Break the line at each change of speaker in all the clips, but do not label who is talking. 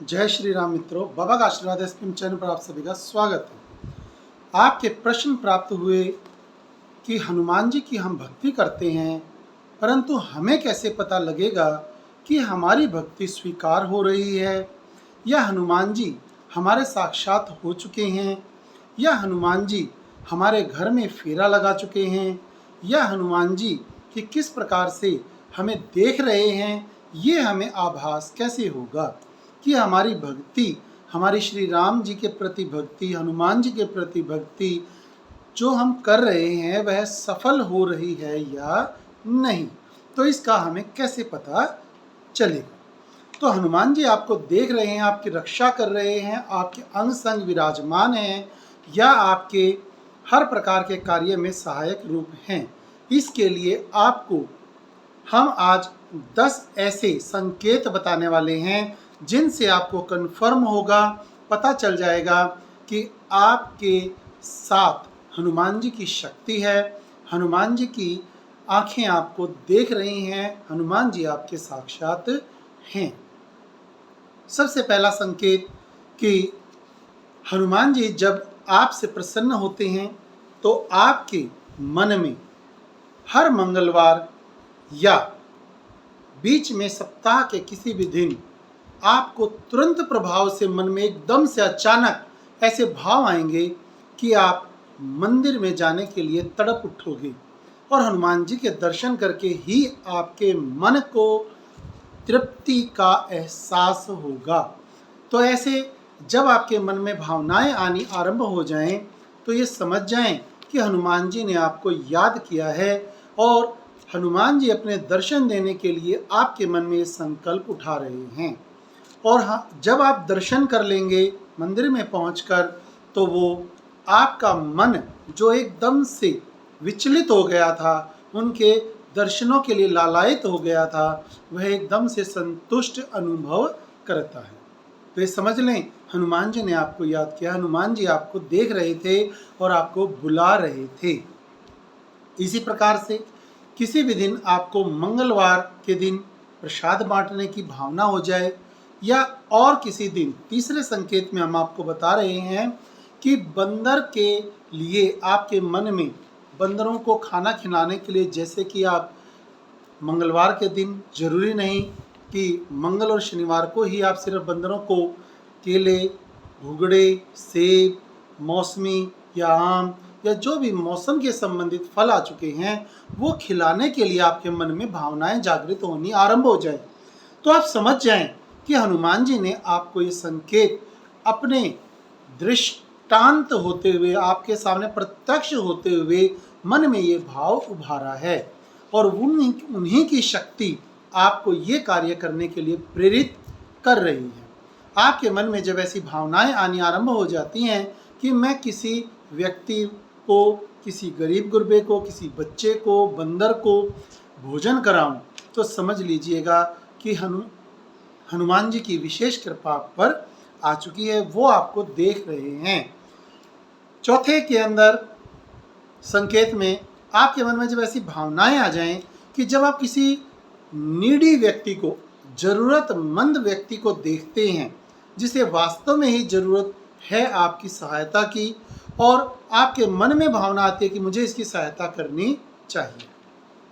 जय श्री राम मित्रों, बाबा का आशीर्वाद एसपीएम चैनल पर आप सभी का स्वागत है। आपके प्रश्न प्राप्त हुए कि हनुमान जी की हम भक्ति करते हैं, परंतु हमें कैसे पता लगेगा कि हमारी भक्ति स्वीकार हो रही है, या हनुमान जी हमारे साक्षात हो चुके हैं, या हनुमान जी हमारे घर में फेरा लगा चुके हैं, या हनुमान जी कि किस प्रकार से हमें देख रहे हैं, ये हमें आभास कैसे होगा कि हमारी भक्ति, हमारी श्री राम जी के प्रति भक्ति, हनुमान जी के प्रति भक्ति जो हम कर रहे हैं वह सफल हो रही है या नहीं। तो इसका हमें कैसे पता चलेगा? तो हनुमान जी आपको देख रहे हैं, आपकी रक्षा कर रहे हैं, आपके अंग संग विराजमान हैं, या आपके हर प्रकार के कार्य में सहायक रूप हैं। इसके लिए आपको हम आज 10 ऐसे संकेत बताने वाले हैं जिनसे आपको कन्फर्म होगा, पता चल जाएगा कि आपके साथ हनुमान जी की शक्ति है, हनुमान जी की आंखें आपको देख रही हैं, हनुमान जी आपके साक्षात हैं। सबसे पहला संकेत कि हनुमान जी जब आपसे प्रसन्न होते हैं तो आपके मन में हर मंगलवार या बीच में सप्ताह के किसी भी दिन आपको तुरंत प्रभाव से मन में एकदम से अचानक ऐसे भाव आएंगे कि आप मंदिर में जाने के लिए तड़प उठोगे, और हनुमान जी के दर्शन करके ही आपके मन को तृप्ति का एहसास होगा। तो ऐसे जब आपके मन में भावनाएं आनी आरंभ हो जाएं तो ये समझ जाएं कि हनुमान जी ने आपको याद किया है, और हनुमान जी अपने दर्शन देने के लिए आपके मन में ये संकल्प उठा रहे हैं। और हाँ, जब आप दर्शन कर लेंगे मंदिर में पहुंचकर, तो वो आपका मन जो एकदम से विचलित हो गया था, उनके दर्शनों के लिए लालायित हो गया था, वह एकदम से संतुष्ट अनुभव करता है। तो ये समझ लें, हनुमान जी ने आपको याद किया, हनुमान जी आपको देख रहे थे और आपको बुला रहे थे। इसी प्रकार से किसी भी दिन आपको मंगलवार के दिन प्रसाद बांटने की भावना हो जाए, या और किसी दिन, तीसरे संकेत में हम आपको बता रहे हैं कि बंदर के लिए आपके मन में बंदरों को खाना खिलाने के लिए, जैसे कि आप मंगलवार के दिन, जरूरी नहीं कि मंगल और शनिवार को ही आप सिर्फ बंदरों को केले, भुगड़े, सेब, मौसमी या आम या जो भी मौसम के संबंधित फल आ चुके हैं वो खिलाने के लिए आपके मन में भावनाएं जागृत होनी आरंभ हो जाए, तो आप समझ जाएं कि हनुमान जी ने आपको ये संकेत अपने दृष्टांत होते हुए, आपके सामने प्रत्यक्ष होते हुए मन में ये भाव उभारा है, और उन्हीं की शक्ति आपको ये कार्य करने के लिए प्रेरित कर रही है। आपके मन में जब ऐसी भावनाएं आनी आरंभ हो जाती हैं कि मैं किसी व्यक्ति को, किसी गरीब गुरबे को, किसी बच्चे को, बंदर को भोजन कराऊं, तो समझ लीजिएगा कि हनुमान जी की विशेष कृपा आप पर आ चुकी है, वो आपको देख रहे हैं। चौथे के अंदर संकेत में आपके मन में जब ऐसी भावनाएं आ जाएं कि जब आप किसी नीडी व्यक्ति को, जरूरतमंद व्यक्ति को देखते हैं जिसे वास्तव में ही जरूरत है आपकी सहायता की, और आपके मन में भावना आती है कि मुझे इसकी सहायता करनी चाहिए,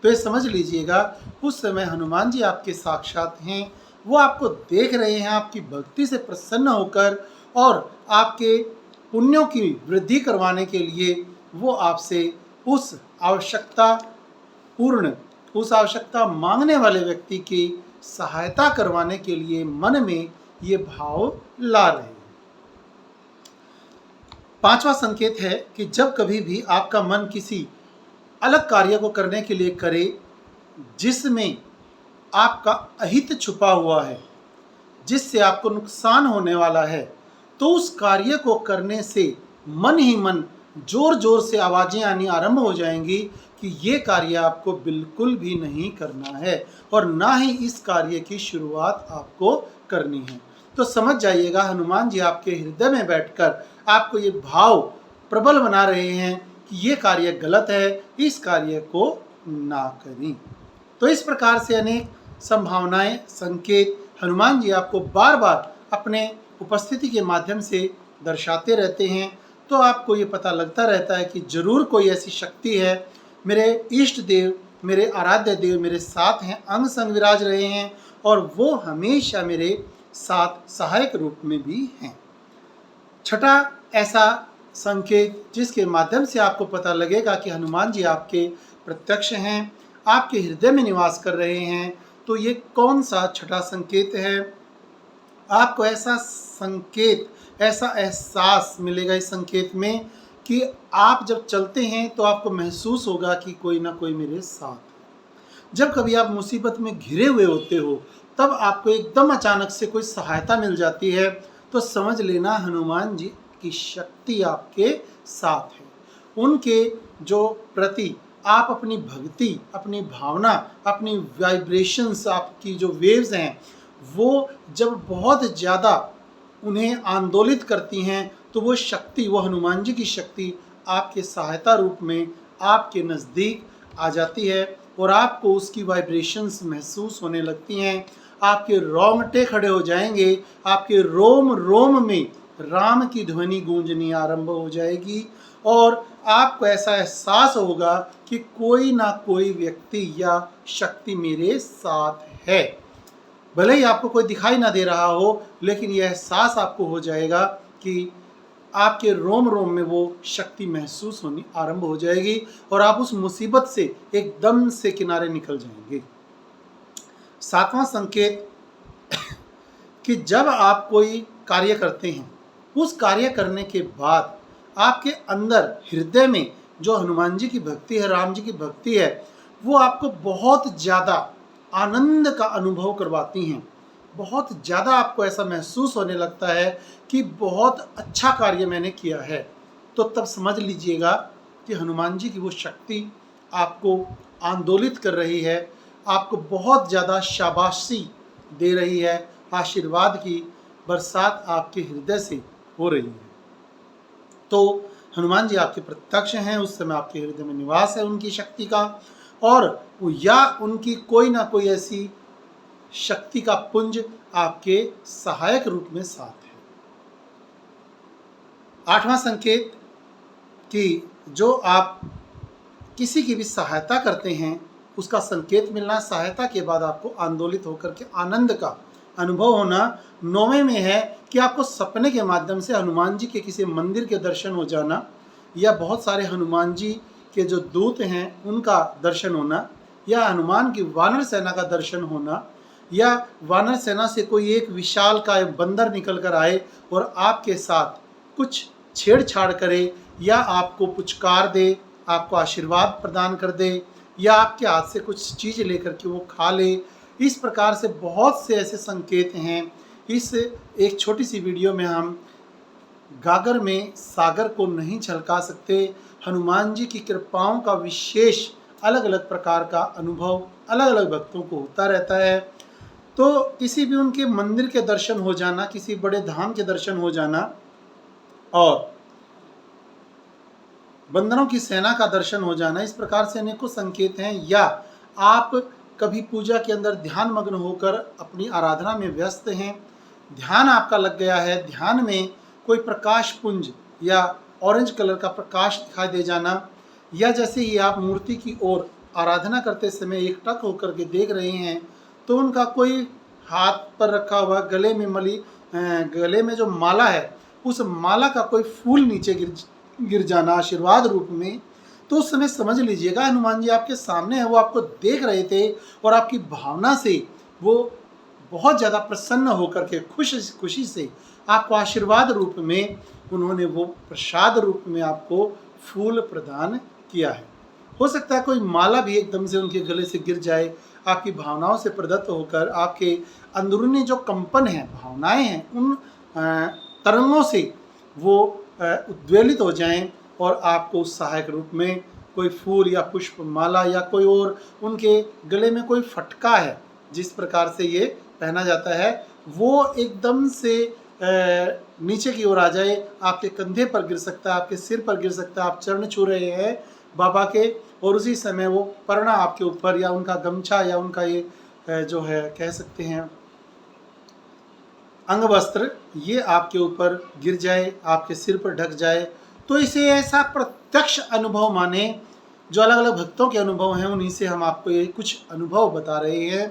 तो ये समझ लीजिएगा उस समय हनुमान जी आपके साक्षात हैं। वो आपको देख रहे हैं, आपकी भक्ति से प्रसन्न होकर, और आपके पुण्यों की वृद्धि करवाने के लिए वो आपसे उस आवश्यकता मांगने वाले व्यक्ति की सहायता करवाने के लिए मन में ये भाव ला रहे हैं। पांचवा संकेत है कि जब कभी भी आपका मन किसी अलग कार्य को करने के लिए करे जिसमें आपका अहित छुपा हुआ है, जिससे आपको नुकसान होने वाला है, तो उस कार्य को करने से मन ही मन जोर जोर से आवाज़ें आनी आरंभ हो जाएंगी कि ये कार्य आपको बिल्कुल भी नहीं करना है, और ना ही इस कार्य की शुरुआत आपको करनी है। तो समझ जाइएगा हनुमान जी आपके हृदय में बैठकर आपको ये भाव प्रबल बना रहे हैं कि ये कार्य गलत है, इस कार्य को ना करें। तो इस प्रकार से अनेक संभावनाएं, संकेत हनुमान जी आपको बार बार अपने उपस्थिति के माध्यम से दर्शाते रहते हैं, तो आपको ये पता लगता रहता है कि जरूर कोई ऐसी शक्ति है, मेरे इष्ट देव, मेरे आराध्य देव मेरे साथ हैं, अंग संग विराज रहे हैं और वो हमेशा मेरे साथ सहायक रूप में भी हैं। छठा ऐसा संकेत जिसके माध्यम से आपको पता लगेगा कि हनुमान जी आपके प्रत्यक्ष हैं, आपके हृदय में निवास कर रहे हैं, तो ये कौन सा छठा संकेत है? आपको ऐसा संकेत, ऐसा एहसास मिलेगा इस संकेत में कि आप जब चलते हैं तो आपको महसूस होगा कि कोई ना कोई मेरे साथ है। जब कभी आप मुसीबत में घिरे हुए होते हो, तब आपको एकदम अचानक से कोई सहायता मिल जाती है, तो समझ लेना हनुमान जी की शक्ति आपके साथ है। उनके जो प्रति आप अपनी भक्ति, अपनी भावना, अपनी वाइब्रेशंस, आपकी जो वेव्स हैं, वो जब बहुत ज़्यादा उन्हें आंदोलित करती हैं, तो वो शक्ति, वो हनुमान जी की शक्ति आपके सहायता रूप में आपके नज़दीक आ जाती है और आपको उसकी वाइब्रेशंस महसूस होने लगती हैं। आपके रोंगटे खड़े हो जाएंगे, आपके रोम रोम में राम की ध्वनि गूंजनी आरंभ हो जाएगी और आपको ऐसा एहसास होगा कि कोई ना कोई व्यक्ति या शक्ति मेरे साथ है। भले ही आपको कोई दिखाई ना दे रहा हो, लेकिन यह एहसास आपको हो जाएगा कि आपके रोम रोम में वो शक्ति महसूस होनी आरंभ हो जाएगी और आप उस मुसीबत से एकदम से किनारे निकल जाएंगे। सातवां संकेत कि जब आप कोई कार्य करते हैं, उस कार्य करने के बाद आपके अंदर हृदय में जो हनुमान जी की भक्ति है, राम जी की भक्ति है, वो आपको बहुत ज़्यादा आनंद का अनुभव करवाती हैं। बहुत ज़्यादा आपको ऐसा महसूस होने लगता है कि बहुत अच्छा कार्य मैंने किया है, तो तब समझ लीजिएगा कि हनुमान जी की वो शक्ति आपको आंदोलित कर रही है, आपको बहुत ज़्यादा शाबाशी दे रही है, आशीर्वाद की बरसात आपके हृदय से हो रही है। तो हनुमान जी आपके प्रत्यक्ष हैं, उस समय आपके हृदय में निवास है उनकी शक्ति का, और या उनकी कोई ना कोई ऐसी शक्ति का पुंज आपके सहायक रूप में साथ है। आठवां संकेत कि जो आप किसी की भी सहायता करते हैं, उसका संकेत मिलना, सहायता के बाद आपको आंदोलित होकर के आनंद का अनुभव होना। नौवें में है कि आपको सपने के माध्यम से हनुमान जी के किसी मंदिर के दर्शन हो जाना, या बहुत सारे हनुमान जी के जो दूत हैं उनका दर्शन होना, या हनुमान की वानर सेना का दर्शन होना, या वानर सेना से कोई एक विशाल का बंदर निकल कर आए और आपके साथ कुछ छेड़छाड़ करे, या आपको पुचकार दे, आपको आशीर्वाद प्रदान कर दे, या आपके हाथ से कुछ चीज़ लेकर के वो खा ले। इस प्रकार से बहुत से ऐसे संकेत हैं। इस एक छोटी सी वीडियो में हम गागर में सागर को नहीं छलका सकते। हनुमान जी की कृपाओं का विशेष अलग अलग प्रकार का अनुभव अलग अलग भक्तों को होता रहता है। तो किसी भी उनके मंदिर के दर्शन हो जाना, किसी बड़े धाम के दर्शन हो जाना, और बंदरों की सेना का दर्शन हो जाना, इस प्रकार से अनेकों संकेत हैं। या आप कभी पूजा के अंदर ध्यान मग्न होकर अपनी आराधना में व्यस्त हैं, ध्यान आपका लग गया है, ध्यान में कोई प्रकाश पुंज या ऑरेंज कलर का प्रकाश दिखाई दे जाना, या जैसे ही आप मूर्ति की ओर आराधना करते समय एकटक होकर के देख रहे हैं, तो उनका कोई हाथ पर रखा हुआ गले में जो माला है, उस माला का कोई फूल नीचे गिर जाना आशीर्वाद रूप में, तो उस समय समझ लीजिएगा हनुमान जी आपके सामने है, वो आपको देख रहे थे और आपकी भावना से वो बहुत ज़्यादा प्रसन्न होकर के खुशी से आपको आशीर्वाद रूप में उन्होंने वो प्रसाद रूप में आपको फूल प्रदान किया है। हो सकता है कोई माला भी एकदम से उनके गले से गिर जाए, आपकी भावनाओं से प्रदत्त होकर आपके अंदरूनी जो कंपन है, भावनाएं हैं, उन तरंगों से वो उद्वेलित हो जाएं और आपको उस सहायक रूप में कोई फूल या पुष्प माला या कोई और उनके गले में कोई फटका है जिस प्रकार से ये पहना जाता है, वो एकदम से नीचे की ओर आ जाए, आपके कंधे पर गिर सकता है, आपके सिर पर गिर सकता है, आप चरण छू रहे हैं बाबा के, और उसी समय वो परना आपके ऊपर या उनका गमछा या उनका ये जो है कह सकते हैं अंग वस्त्र ये आपके ऊपर गिर जाए, आपके सिर पर ढक जाए, तो इसे ऐसा प्रत्यक्ष अनुभव माने। जो अलग अलग भक्तों के अनुभव हैं उन्हीं से हम आपको ये कुछ अनुभव बता रहे हैं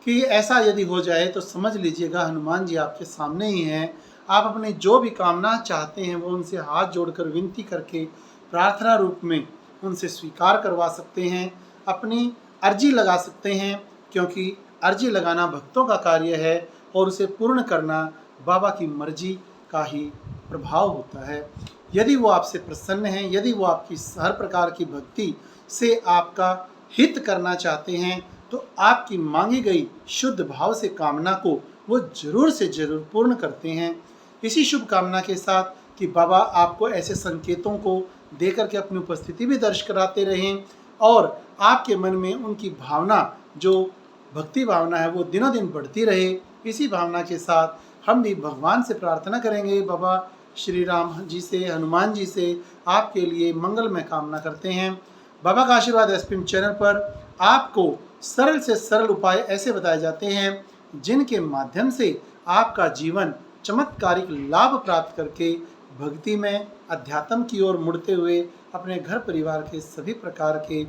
कि ऐसा यदि हो जाए तो समझ लीजिएगा हनुमान जी आपके सामने ही हैं। आप अपनी जो भी कामना चाहते हैं वो उनसे हाथ जोड़कर विनती करके प्रार्थना रूप में उनसे स्वीकार करवा सकते हैं, अपनी अर्जी लगा सकते हैं, क्योंकि अर्जी लगाना भक्तों का कार्य है और उसे पूर्ण करना बाबा की मर्जी का ही प्रभाव होता है। यदि वो आपसे प्रसन्न हैं, यदि वो आपकी हर प्रकार की भक्ति से आपका हित करना चाहते हैं, तो आपकी मांगी गई शुद्ध भाव से कामना को वो जरूर से जरूर पूर्ण करते हैं। इसी शुभ कामना के साथ कि बाबा आपको ऐसे संकेतों को देकर के अपनी उपस्थिति भी दर्ज कराते रहें और आपके मन में उनकी भावना, जो भक्ति भावना है, वो दिनों दिन बढ़ती रहे। इसी भावना के साथ हम भी भगवान से प्रार्थना करेंगे, बाबा श्री राम जी से, हनुमान जी से आपके लिए मंगलमय कामना करते हैं। बाबा का आशीर्वाद एसपीएम चैनल पर आपको सरल से सरल उपाय ऐसे बताए जाते हैं जिनके माध्यम से आपका जीवन चमत्कारिक लाभ प्राप्त करके भक्ति में अध्यात्म की ओर मुड़ते हुए अपने घर परिवार के सभी प्रकार के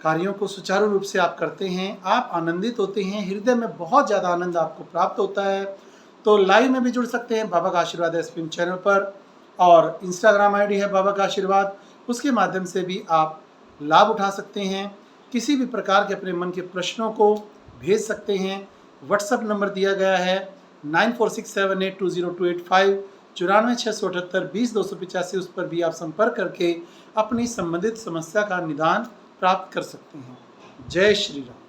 कार्यों को सुचारू रूप से आप करते हैं, आप आनंदित होते हैं, हृदय में बहुत ज़्यादा आनंद आपको प्राप्त होता है। तो लाइव में भी जुड़ सकते हैं बाबा का आशीर्वाद एसपीएम चैनल पर, और इंस्टाग्राम आईडी है बाबा का आशीर्वाद, उसके माध्यम से भी आप लाभ उठा सकते हैं। किसी भी प्रकार के अपने मन के प्रश्नों को भेज सकते हैं। व्हाट्सएप नंबर दिया गया है 9467820285, 9468820285। उस पर भी आप संपर्क करके अपनी संबंधित समस्या का निदान प्राप्त कर सकते हैं। जय श्री राम।